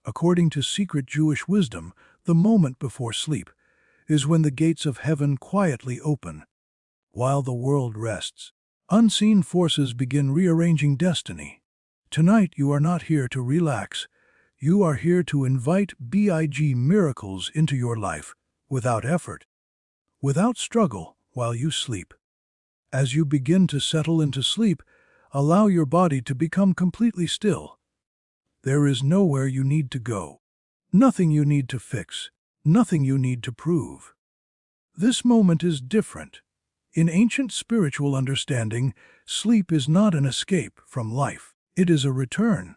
According to secret Jewish wisdom, the moment before sleep is when the gates of heaven quietly open. While the world rests, unseen forces begin rearranging destiny. Tonight you are not here to relax. You are here to invite big miracles into your life, without effort, without struggle, while you sleep. As you begin to settle into sleep, allow your body to become completely still. There is nowhere you need to go, nothing you need to fix, nothing you need to prove. This moment is different. In ancient spiritual understanding, sleep is not an escape from life. It is a return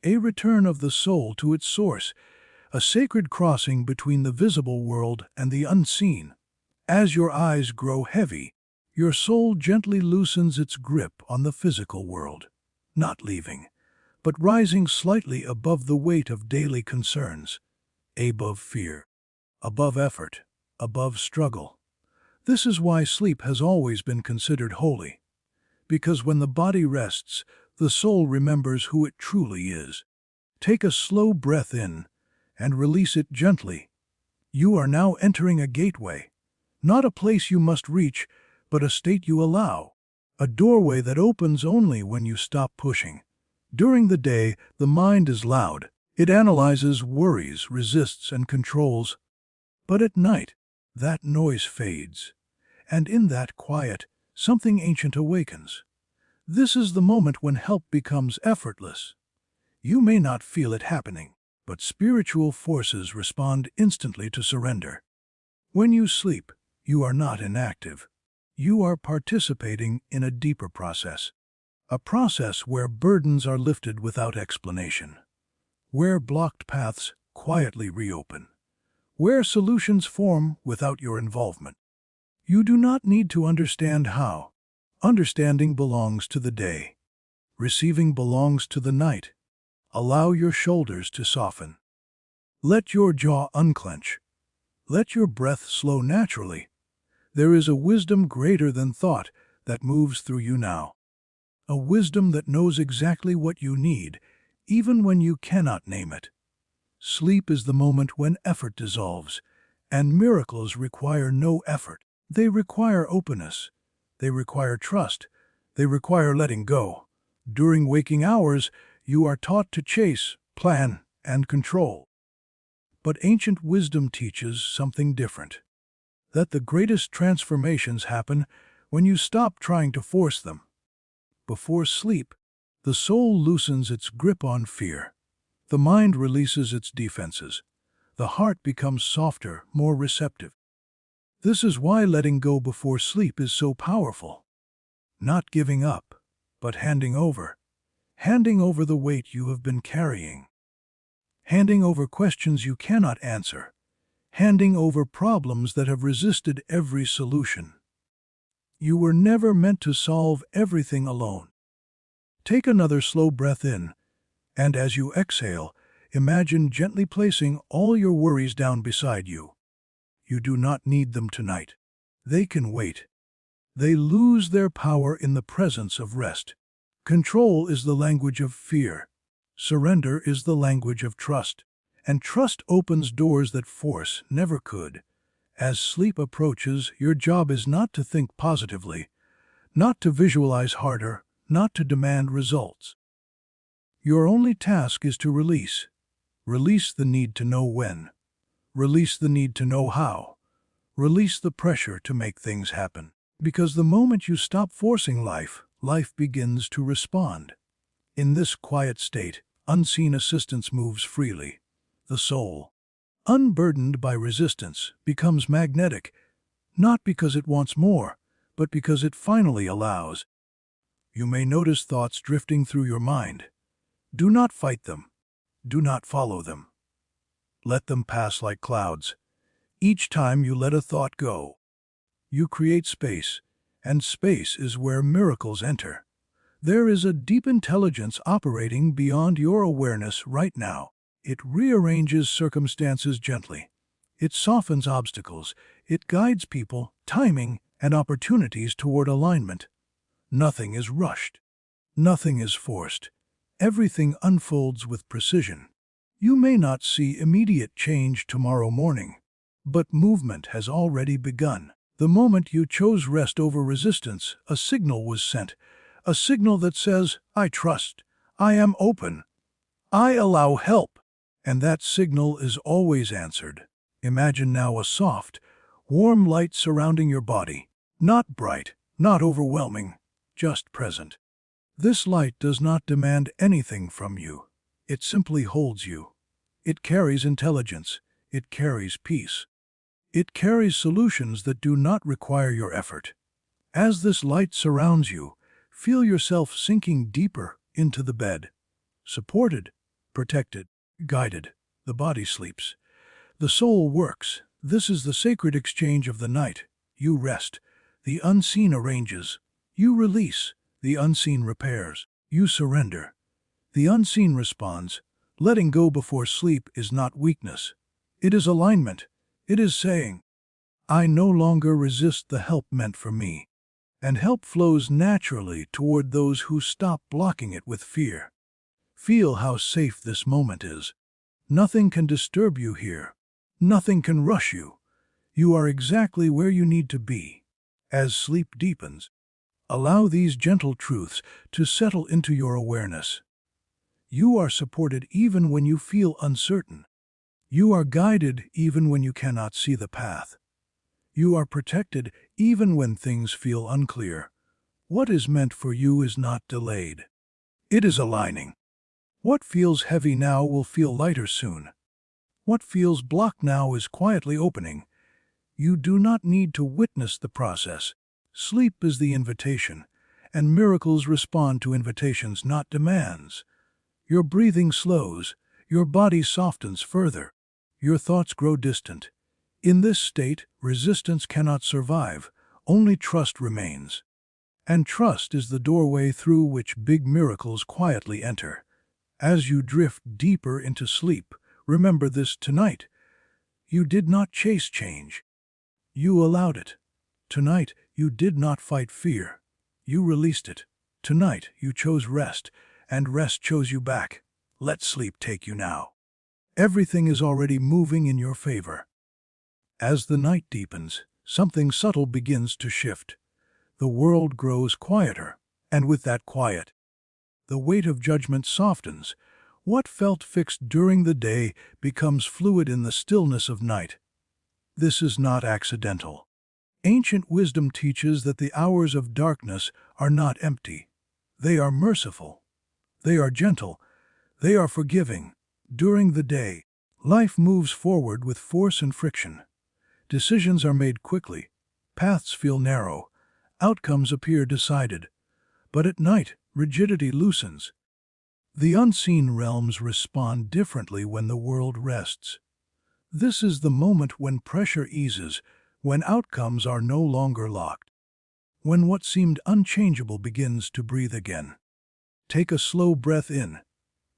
of the soul to its source, a sacred crossing between the visible world and the unseen. As your eyes grow heavy, your soul gently loosens its grip on the physical world, not leaving, but rising slightly above the weight of daily concerns, above fear, above effort, above struggle. This is why sleep has always been considered holy, because when the body rests, the soul remembers who it truly is. Take a slow breath in and release it gently. You are now entering a gateway, not a place you must reach, but a state you allow, a doorway that opens only when you stop pushing. During the day, the mind is loud. It analyzes, worries, resists, and controls. But at night, that noise fades, and in that quiet, something ancient awakens. This is the moment when help becomes effortless. You may not feel it happening, but spiritual forces respond instantly to surrender. When you sleep, you are not inactive. You are participating in a deeper process. A process where burdens are lifted without explanation, where blocked paths quietly reopen, where solutions form without your involvement. You do not need to understand how. Understanding belongs to the day. Receiving belongs to the night. Allow your shoulders to soften. Let your jaw unclench. Let your breath slow naturally. There is a wisdom greater than thought that moves through you now. A wisdom that knows exactly what you need, even when you cannot name it. Sleep is the moment when effort dissolves, and miracles require no effort. They require openness. They require trust. They require letting go. During waking hours, you are taught to chase, plan, and control. But ancient wisdom teaches something different. That the greatest transformations happen when you stop trying to force them. Before sleep, the soul loosens its grip on fear. The mind releases its defenses. The heart becomes softer, more receptive. This is why letting go before sleep is so powerful. Not giving up, but handing over. Handing over the weight you have been carrying. Handing over questions you cannot answer. Handing over problems that have resisted every solution. You were never meant to solve everything alone. Take another slow breath in, and as you exhale, imagine gently placing all your worries down beside you. You do not need them tonight. They can wait. They lose their power in the presence of rest. Control is the language of fear. Surrender is the language of trust. And trust opens doors that force never could. As sleep approaches, your job is not to think positively, not to visualize harder, not to demand results. Your only task is to release. Release the need to know when. Release the need to know how. Release the pressure to make things happen. Because the moment you stop forcing life, life begins to respond. In this quiet state, unseen assistance moves freely. The soul, unburdened by resistance, becomes magnetic, not because it wants more, but because it finally allows. You may notice thoughts drifting through your mind. Do not fight them. Do not follow them. Let them pass like clouds. Each time you let a thought go, you create space, and space is where miracles enter. There is a deep intelligence operating beyond your awareness right now. It rearranges circumstances gently. It softens obstacles. It guides people, timing, and opportunities toward alignment. Nothing is rushed. Nothing is forced. Everything unfolds with precision. You may not see immediate change tomorrow morning, but movement has already begun. The moment you chose rest over resistance, a signal was sent, a signal that says, I trust, I am open, I allow help. And that signal is always answered. Imagine now a soft, warm light surrounding your body. Not bright, not overwhelming, just present. This light does not demand anything from you. It simply holds you. It carries intelligence. It carries peace. It carries solutions that do not require your effort. As this light surrounds you, feel yourself sinking deeper into the bed. Supported, protected, guided. The body sleeps. The soul works. This is the sacred exchange of the night. You rest. The unseen arranges. You release. The unseen repairs. You surrender. The unseen responds. Letting go before sleep is not weakness. It is alignment. It is saying, I no longer resist the help meant for me. And help flows naturally toward those who stop blocking it with fear. Feel how safe this moment is. Nothing can disturb you here. Nothing can rush you. You are exactly where you need to be. As sleep deepens, allow these gentle truths to settle into your awareness. You are supported even when you feel uncertain. You are guided even when you cannot see the path. You are protected even when things feel unclear. What is meant for you is not delayed. It is aligning. What feels heavy now will feel lighter soon. What feels blocked now is quietly opening. You do not need to witness the process. Sleep is the invitation, and miracles respond to invitations, not demands. Your breathing slows, your body softens further, your thoughts grow distant. In this state, resistance cannot survive, only trust remains. And trust is the doorway through which big miracles quietly enter. As you drift deeper into sleep, remember this tonight. You did not chase change. You allowed it. Tonight, you did not fight fear. You released it. Tonight, you chose rest, and rest chose you back. Let sleep take you now. Everything is already moving in your favor. As the night deepens, something subtle begins to shift. The world grows quieter, and with that quiet, the weight of judgment softens. What felt fixed during the day becomes fluid in the stillness of night. This is not accidental. Ancient wisdom teaches that the hours of darkness are not empty. They are merciful. They are gentle. They are forgiving. During the day, life moves forward with force and friction. Decisions are made quickly. Paths feel narrow. Outcomes appear decided. But at night, rigidity loosens. The unseen realms respond differently when the world rests. This is the moment when pressure eases, when outcomes are no longer locked, when what seemed unchangeable begins to breathe again. Take a slow breath in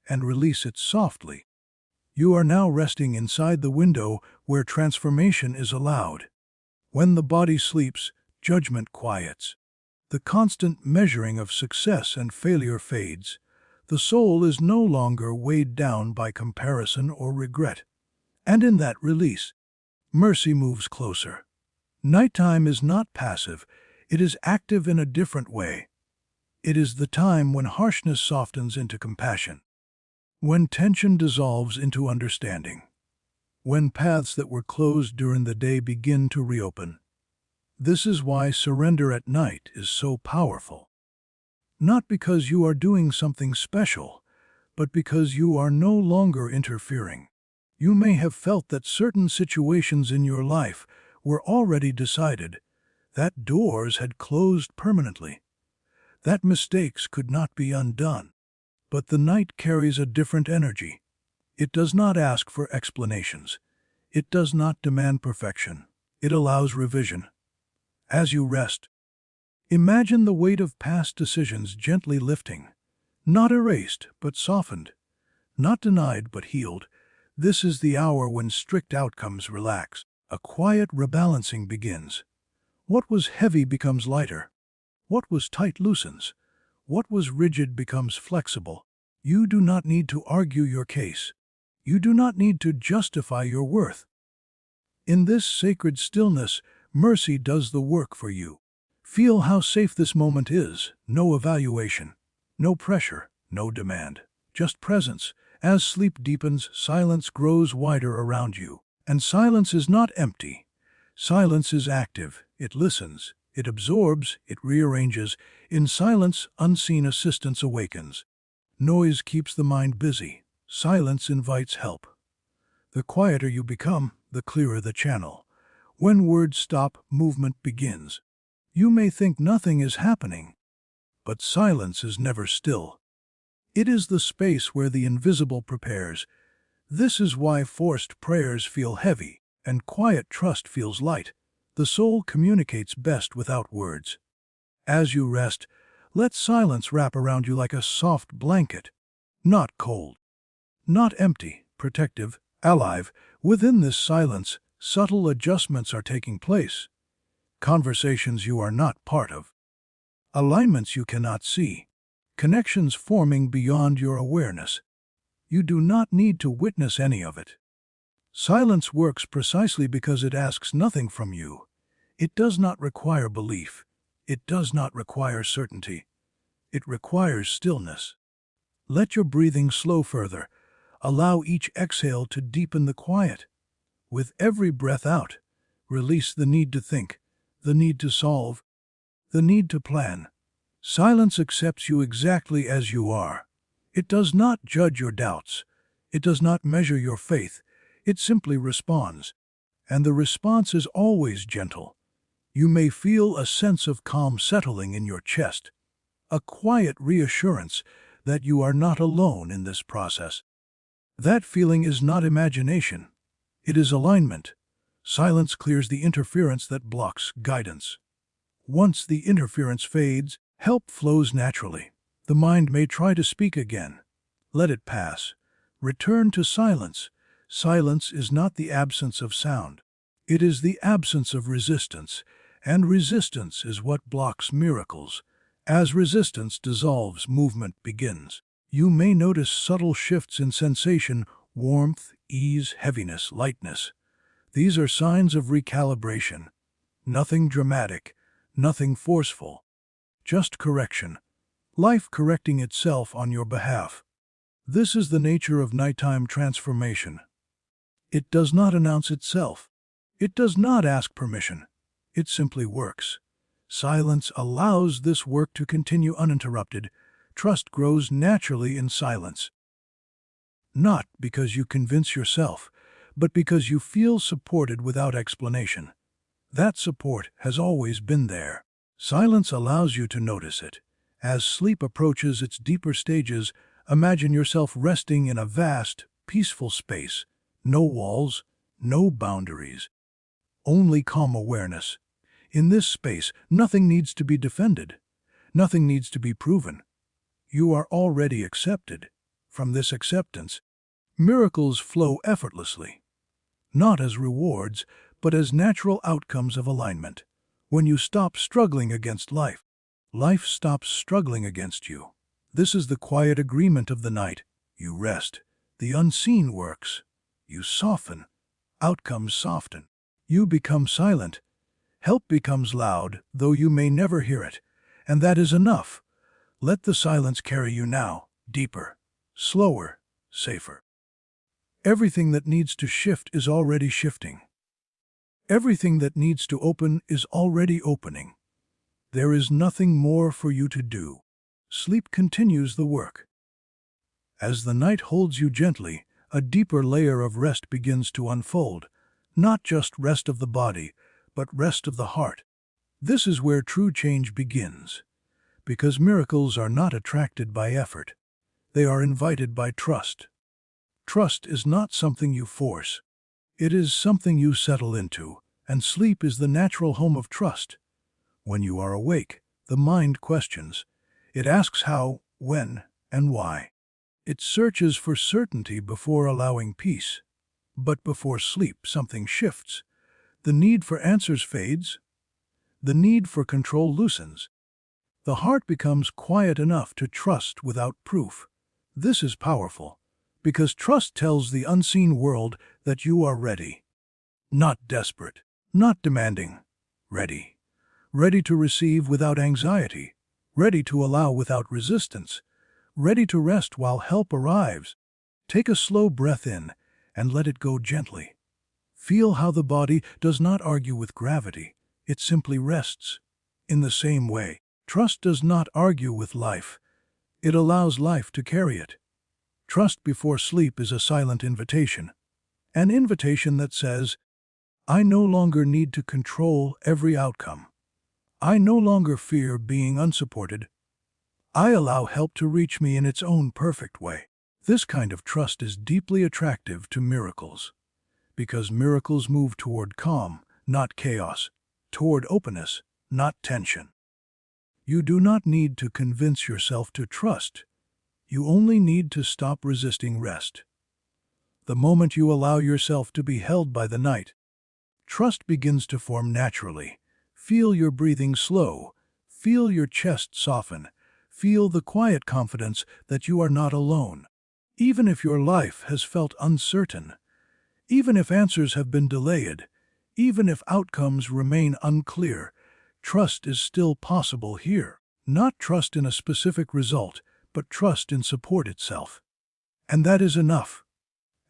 and release it softly. You are now resting inside the window where transformation is allowed. When the body sleeps, judgment quiets. The constant measuring of success and failure fades. The soul is no longer weighed down by comparison or regret. And in that release, mercy moves closer. Nighttime is not passive, it is active in a different way. It is the time when harshness softens into compassion, when tension dissolves into understanding, when paths that were closed during the day begin to reopen. This is why surrender at night is so powerful. Not because you are doing something special, but because you are no longer interfering. You may have felt that certain situations in your life were already decided, that doors had closed permanently, that mistakes could not be undone. But the night carries a different energy. It does not ask for explanations. It does not demand perfection. It allows revision. As you rest, imagine the weight of past decisions gently lifting, not erased but softened, not denied but healed. This is the hour when strict outcomes relax. A quiet rebalancing begins. What was heavy becomes lighter. What was tight loosens. What was rigid becomes flexible. You do not need to argue your case. You do not need to justify your worth. In this sacred stillness, mercy does the work for you. Feel how safe this moment is. No evaluation, no pressure, no demand. Just presence. As sleep deepens, silence grows wider around you. And silence is not empty. Silence is active. It listens. It absorbs. It rearranges. In silence, unseen assistance awakens. Noise keeps the mind busy. Silence invites help. The quieter you become, the clearer the channel. When words stop, movement begins. You may think nothing is happening, but silence is never still. It is the space where the invisible prepares. This is why forced prayers feel heavy, and quiet trust feels light. The soul communicates best without words. As you rest, let silence wrap around you like a soft blanket. Not cold, not empty, protective, alive. Within this silence, subtle adjustments are taking place. Conversations you are not part of. Alignments you cannot see. Connections forming beyond your awareness. You do not need to witness any of it. Silence works precisely because it asks nothing from you. It does not require belief. It does not require certainty. It requires stillness. Let your breathing slow further. Allow each exhale to deepen the quiet. With every breath out, release the need to think, the need to solve, the need to plan. Silence accepts you exactly as you are. It does not judge your doubts. It does not measure your faith. It simply responds. And the response is always gentle. You may feel a sense of calm settling in your chest, a quiet reassurance that you are not alone in this process. That feeling is not imagination. It is alignment. Silence clears the interference that blocks guidance. Once the interference fades, help flows naturally. The mind may try to speak again. Let it pass. Return to silence. Silence is not the absence of sound. It is the absence of resistance, and resistance is what blocks miracles. As resistance dissolves, movement begins. You may notice subtle shifts in sensation, warmth, ease, heaviness, lightness. These are signs of recalibration. Nothing dramatic, nothing forceful. Just correction. Life correcting itself on your behalf. This is the nature of nighttime transformation. It does not announce itself. It does not ask permission. It simply works. Silence allows this work to continue uninterrupted. Trust grows naturally in silence. Not because you convince yourself, but because you feel supported without explanation. That support has always been there. Silence allows you to notice it. As sleep approaches its deeper stages, imagine yourself resting in a vast, peaceful space. No walls, no boundaries. Only calm awareness. In this space, nothing needs to be defended. Nothing needs to be proven. You are already accepted. From this acceptance, miracles flow effortlessly. Not as rewards, but as natural outcomes of alignment. When you stop struggling against life, life stops struggling against you. This is the quiet agreement of the night. You rest. The unseen works. You soften. Outcomes soften. You become silent. Help becomes loud, though you may never hear it. And that is enough. Let the silence carry you now, deeper, slower, safer. Everything that needs to shift is already shifting. Everything that needs to open is already opening. There is nothing more for you to do. Sleep continues the work. As the night holds you gently, a deeper layer of rest begins to unfold. Not just rest of the body, but rest of the heart. This is where true change begins. Because miracles are not attracted by effort. They are invited by trust. Trust is not something you force. It is something you settle into, and sleep is the natural home of trust. When you are awake, the mind questions. It asks how, when, and why. It searches for certainty before allowing peace. But before sleep, something shifts. The need for answers fades. The need for control loosens. The heart becomes quiet enough to trust without proof. This is powerful, Because trust tells the unseen world that you are ready. Not desperate, not demanding. Ready. Ready to receive without anxiety. Ready to allow without resistance. Ready to rest while help arrives. Take a slow breath in and let it go gently. Feel how the body does not argue with gravity. It simply rests. In the same way, trust does not argue with life. It allows life to carry it. Trust before sleep is a silent invitation. An invitation that says, I no longer need to control every outcome. I no longer fear being unsupported. I allow help to reach me in its own perfect way. This kind of trust is deeply attractive to miracles, because miracles move toward calm, not chaos, toward openness, not tension. You do not need to convince yourself to trust. You only need to stop resisting rest. The moment you allow yourself to be held by the night, trust begins to form naturally. Feel your breathing slow. Feel your chest soften. Feel the quiet confidence that you are not alone. Even if your life has felt uncertain, even if answers have been delayed, even if outcomes remain unclear, trust is still possible here. Not trust in a specific result, but trust in support itself. And that is enough.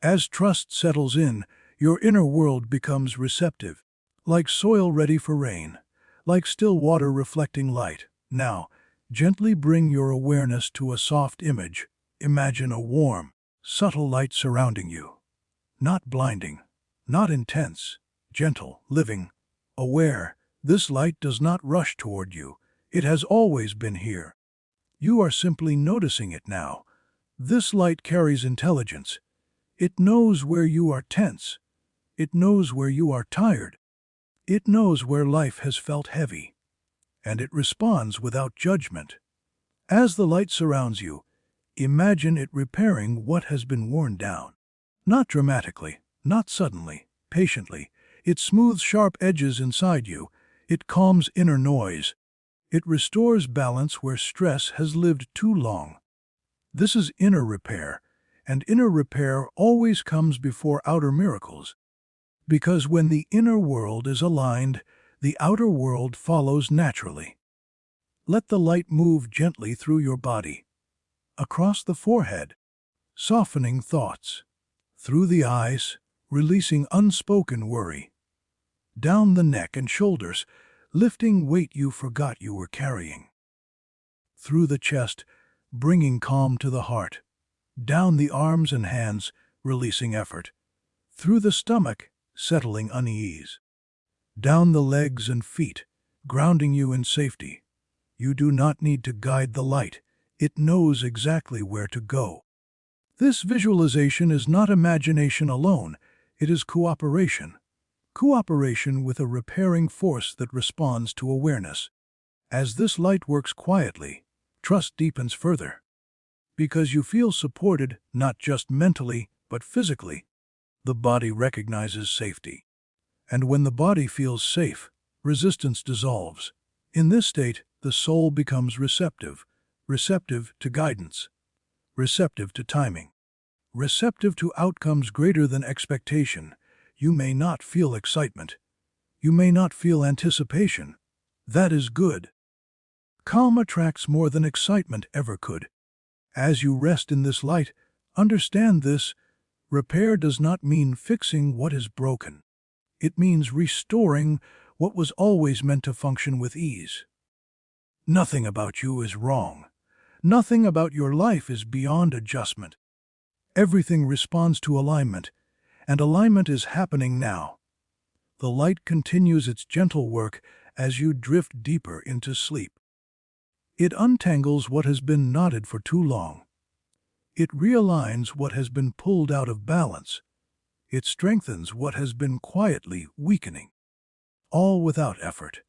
As trust settles in, your inner world becomes receptive, like soil ready for rain, like still water reflecting light. Now, gently bring your awareness to a soft image. Imagine a warm, subtle light surrounding you. Not blinding, not intense, gentle, living, aware. This light does not rush toward you. It has always been here. You are simply noticing it now. This light carries intelligence. It knows where you are tense. It knows where you are tired. It knows where life has felt heavy. And it responds without judgment. As the light surrounds you, imagine it repairing what has been worn down. Not dramatically, not suddenly, patiently. It smooths sharp edges inside you. It calms inner noise. It restores balance where stress has lived too long. This is inner repair, and inner repair always comes before outer miracles. Because when the inner world is aligned, the outer world follows naturally. Let the light move gently through your body, across the forehead, softening thoughts, through the eyes, releasing unspoken worry, down the neck and shoulders, lifting weight you forgot you were carrying, through the chest, bringing calm to the heart, down the arms and hands, releasing effort, through the stomach, settling unease, down the legs and feet, grounding you in safety. You do not need to guide the light. It knows exactly where to go. This visualization is not imagination alone. It is cooperation. Cooperation with a repairing force that responds to awareness. As this light works quietly, trust deepens further. Because you feel supported not just mentally, but physically. The body recognizes safety. And when the body feels safe, resistance dissolves. In this state, the soul becomes receptive. Receptive to guidance. Receptive to timing. Receptive to outcomes greater than expectation. You may not feel excitement. You may not feel anticipation. That is good. Calm attracts more than excitement ever could. As you rest in this light, understand this: repair does not mean fixing what is broken. It means restoring what was always meant to function with ease. Nothing about you is wrong. Nothing about your life is beyond adjustment. Everything responds to alignment, and alignment is happening now. The light continues its gentle work as you drift deeper into sleep. It untangles what has been knotted for too long. It realigns what has been pulled out of balance. It strengthens what has been quietly weakening. All without effort.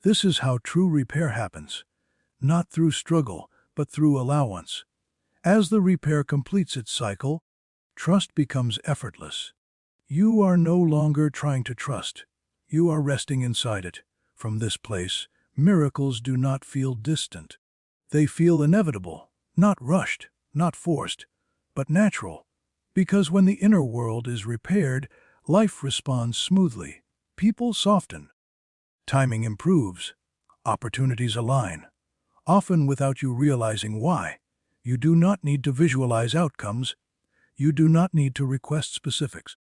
This is how true repair happens. Not through struggle, but through allowance. As the repair completes its cycle, trust becomes effortless. You are no longer trying to trust. You are resting inside it. From this place, miracles do not feel distant. They feel inevitable, not rushed, not forced, but natural. Because when the inner world is repaired, life responds smoothly. People soften. Timing improves. Opportunities align. Often without you realizing why. You do not need to visualize outcomes. You do not need to request specifics.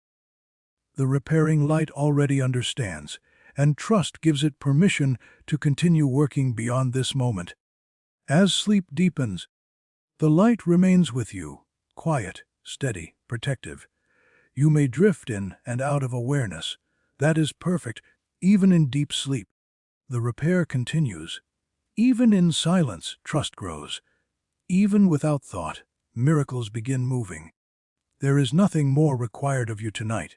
The repairing light already understands, and trust gives it permission to continue working beyond this moment. As sleep deepens, the light remains with you, quiet, steady, protective. You may drift in and out of awareness. That is perfect, even in deep sleep. The repair continues. Even in silence, trust grows. Even without thought, miracles begin moving. There is nothing more required of you tonight.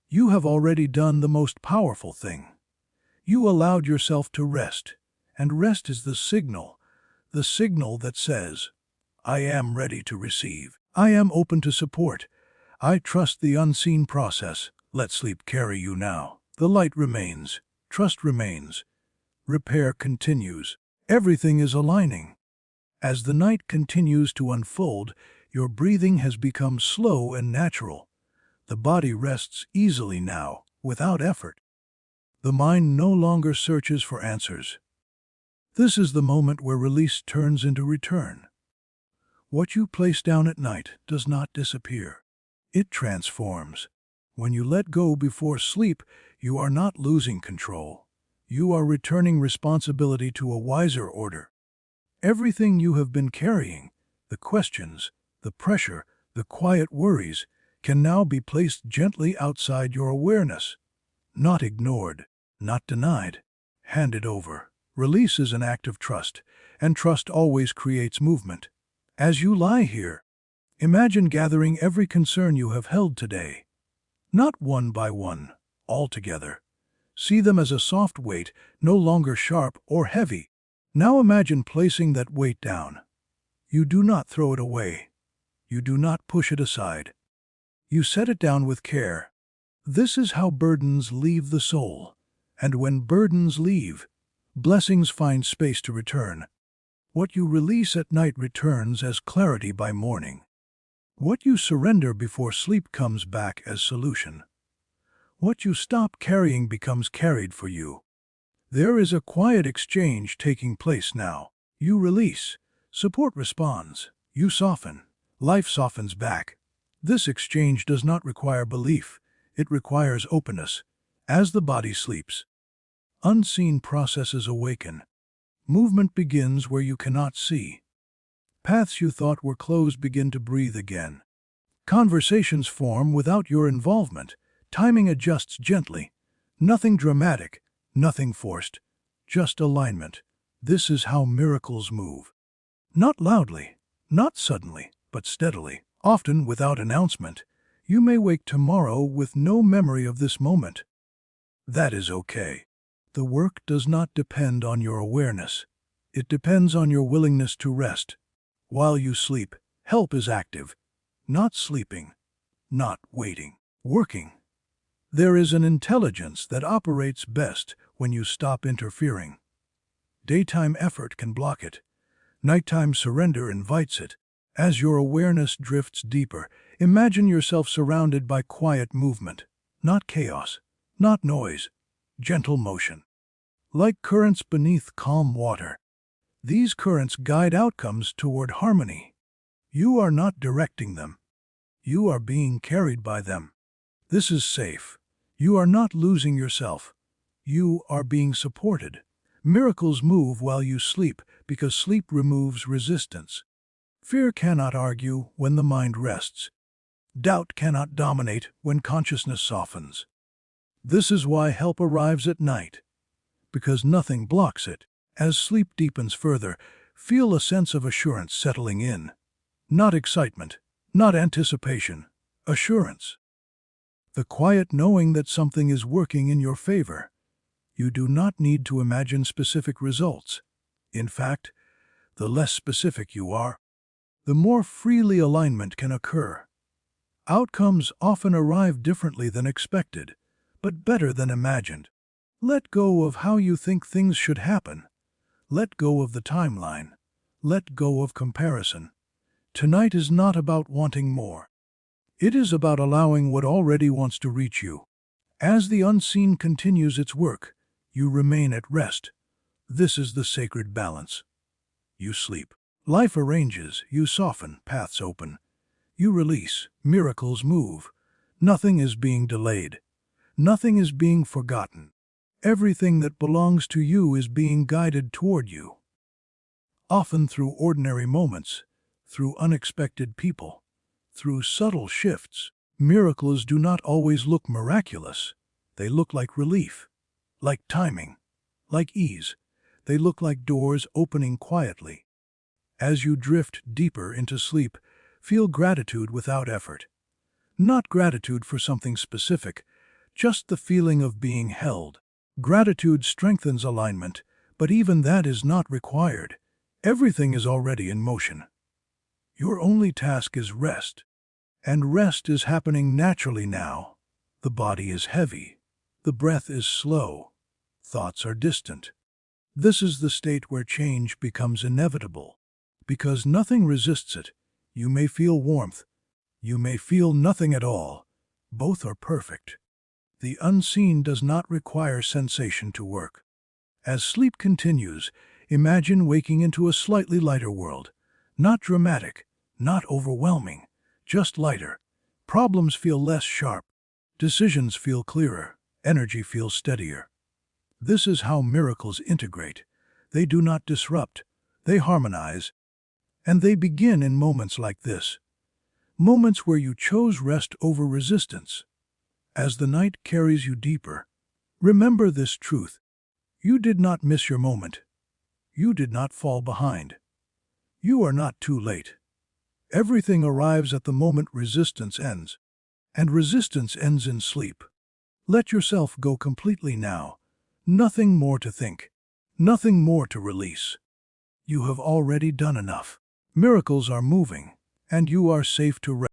You have already done the most powerful thing. You allowed yourself to rest, and rest is the signal that says, I am ready to receive. I am open to support. I trust the unseen process. Let sleep carry you now. The light remains. Trust remains. Repair continues. Everything is aligning. As the night continues to unfold, your breathing has become slow and natural. The body rests easily now, without effort. The mind no longer searches for answers. This is the moment where release turns into return. What you place down at night does not disappear. It transforms. When you let go before sleep, you are not losing control. You are returning responsibility to a wiser order. Everything you have been carrying, the questions, the pressure, the quiet worries, can now be placed gently outside your awareness. Not ignored, not denied, handed over. Release is an act of trust, and trust always creates movement. As you lie here, imagine gathering every concern you have held today. Not one by one, all together. See them as a soft weight, no longer sharp or heavy. Now imagine placing that weight down. You do not throw it away. You do not push it aside. You set it down with care. This is how burdens leave the soul. And when burdens leave, blessings find space to return. What you release at night returns as clarity by morning. What you surrender before sleep comes back as solution. What you stop carrying becomes carried for you. There is a quiet exchange taking place now. You release. Support responds. You soften. Life softens back. This exchange does not require belief. It requires openness. As the body sleeps, unseen processes awaken. Movement begins where you cannot see. Paths you thought were closed begin to breathe again. Conversations form without your involvement. Timing adjusts gently. Nothing dramatic, nothing forced. Just alignment. This is how miracles move. Not loudly, not suddenly, but steadily. Often without announcement. You may wake tomorrow with no memory of this moment. That is okay. The work does not depend on your awareness. It depends on your willingness to rest. While you sleep, help is active. Not sleeping. Not waiting. Working. There is an intelligence that operates best when you stop interfering. Daytime effort can block it. Nighttime surrender invites it. As your awareness drifts deeper, imagine yourself surrounded by quiet movement. Not chaos. Not noise. Gentle motion. Like currents beneath calm water. These currents guide outcomes toward harmony. You are not directing them. You are being carried by them. This is safe. You are not losing yourself. You are being supported. Miracles move while you sleep because sleep removes resistance. Fear cannot argue when the mind rests. Doubt cannot dominate when consciousness softens. This is why help arrives at night, because nothing blocks it. As sleep deepens further, feel a sense of assurance settling in. Not excitement, not anticipation, assurance. The quiet knowing that something is working in your favor. You do not need to imagine specific results. In fact, the less specific you are, the more freely alignment can occur. Outcomes often arrive differently than expected, but better than imagined. Let go of how you think things should happen. Let go of the timeline. Let go of comparison. Tonight is not about wanting more. It is about allowing what already wants to reach you. As the unseen continues its work, you remain at rest. This is the sacred balance. You sleep. Life arranges, you soften, paths open. You release, miracles move. Nothing is being delayed. Nothing is being forgotten. Everything that belongs to you is being guided toward you. Often through ordinary moments, through unexpected people, through subtle shifts. Miracles do not always look miraculous. They look like relief, like timing, like ease. They look like doors opening quietly. As you drift deeper into sleep, feel gratitude without effort. Not gratitude for something specific, just the feeling of being held. Gratitude strengthens alignment, but even that is not required. Everything is already in motion. Your only task is rest. And rest is happening naturally now. The body is heavy. The breath is slow. Thoughts are distant. This is the state where change becomes inevitable. Because nothing resists it. You may feel warmth. You may feel nothing at all. Both are perfect. The unseen does not require sensation to work. As sleep continues, imagine waking into a slightly lighter world. Not dramatic, not overwhelming, just lighter. Problems feel less sharp. Decisions feel clearer. Energy feels steadier. This is how miracles integrate. They do not disrupt. They harmonize. And they begin in moments like this. Moments where you chose rest over resistance. As the night carries you deeper, remember this truth. You did not miss your moment. You did not fall behind. You are not too late. Everything arrives at the moment resistance ends. And resistance ends in sleep. Let yourself go completely now. Nothing more to think. Nothing more to release. You have already done enough. Miracles are moving, and you are safe to rest.